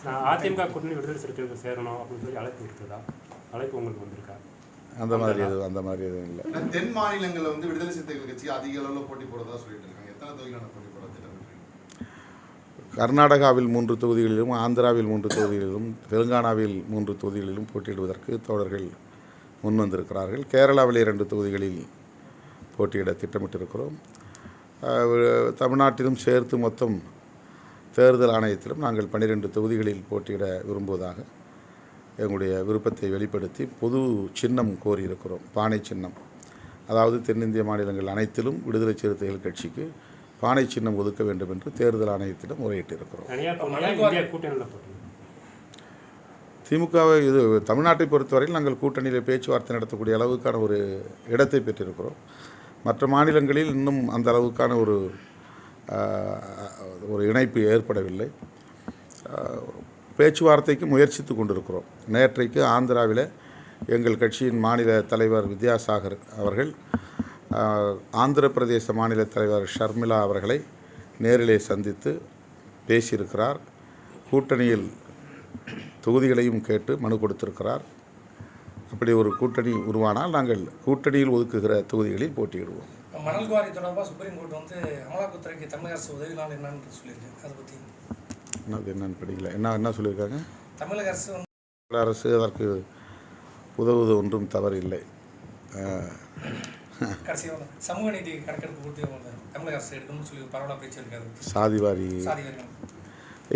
நான் அதிமுக கூட்டணி விடுதலை சிறுத்தைகளுக்கு சேரணும் அப்படின்னு சொல்லி அழைப்பு விடுத்ததா? அழைப்பு உங்களுக்கு வந்திருக்கா? அந்த மாதிரி எதுவும் இல்லை. தென் மாநிலங்களில் வந்து விடுதலை சிறுத்தைகள் கட்சி அதிக அளவில் போட்டி போடுறதா சொல்லிட்டு இருக்காங்க. எத்தனை தொகுதிகளான போட்டி போட திட்டமிட்டிருக்கீங்க? கர்நாடகாவில் 3 தொகுதிகளிலும், ஆந்திராவில் 3 தொகுதிகளிலும், தெலுங்கானாவில் 3 தொகுதிகளிலும் போட்டியிடுவதற்கு தோழர்கள் முன் வந்திருக்கிறார்கள். கேரளாவிலே 2 தொகுதிகளில் போட்டியிட திட்டமிட்டிருக்கிறோம். தமிழ்நாட்டிலும் சேர்த்து மொத்தம் தேர்தல் ஆணையத்திலும் நாங்கள் 12 தொகுதிகளில் போட்டியிட விரும்புவதாக எங்களுடைய விருப்பத்தை வெளிப்படுத்தி பொது சின்னம் கோரியிருக்கிறோம். பானை சின்னம், அதாவது தென்னிந்திய மாநிலங்கள் அனைத்திலும் விடுதலை சிறுத்தைகள் கட்சிக்கு பானை சின்னம் ஒதுக்க வேண்டும் என்று தேர்தல் ஆணையத்திடம் முறையிட்டிருக்கிறோம். திமுகவை இது தமிழ்நாட்டை பொறுத்தவரையில் நாங்கள் கூட்டணியில் பேச்சுவார்த்தை நடத்தக்கூடிய அளவுக்கான ஒரு இடத்தை பெற்றிருக்கிறோம். மற்ற மாநிலங்களில் இன்னும் அந்த அளவுக்கான ஒரு இணைப்பு ஏற்படவில்லை. பேச்சுவார்த்தைக்கு முயற்சித்து கொண்டிருக்கிறோம். நேற்றைக்கு ஆந்திராவில் எங்கள் கட்சியின் மாநில தலைவர் வித்யாசாகர் அவர்கள் ஆந்திர பிரதேச மாநில தலைவர் ஷர்மிளா அவர்களை நேரிலே சந்தித்து பேசியிருக்கிறார். கூட்டணியில் தொகுதிகளையும் கேட்டு மனு கொடுத்திருக்கிறார். அப்படி ஒரு கூட்டணி உருவானால் நாங்கள் கூட்டணியில் ஒதுக்குகிற தொகுதிகளில் போட்டியிடுவோம். மணல் குவாரி தொடர்பாக சுப்ரீம் கோர்ட் வந்து அமலாக்கத்துறைக்கு தமிழக அரசு உதவினால் என்னன்னு சொல்லியிருக்காங்க. அதை பற்றி என்னன்னு படிக்கல. என்ன சொல்லியிருக்காங்க? தமிழக அரசு அதற்கு உதவுவது ஒன்றும் தவறு இல்லை. சமூக நீதி கணக்கெடுப்பு கொடுத்து தமிழக அரசு எடுக்கணும்னு சொல்லி பரவலாக பேச்சு இருக்காது. சாதிவாரி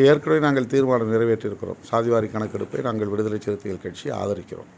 ஏற்கனவே நாங்கள் தீர்மானம் நிறைவேற்றியிருக்கிறோம். சாதிவாரி கணக்கெடுப்பை நாங்கள் விடுதலை சிறுத்தைகள் கட்சி ஆதரிக்கிறோம்.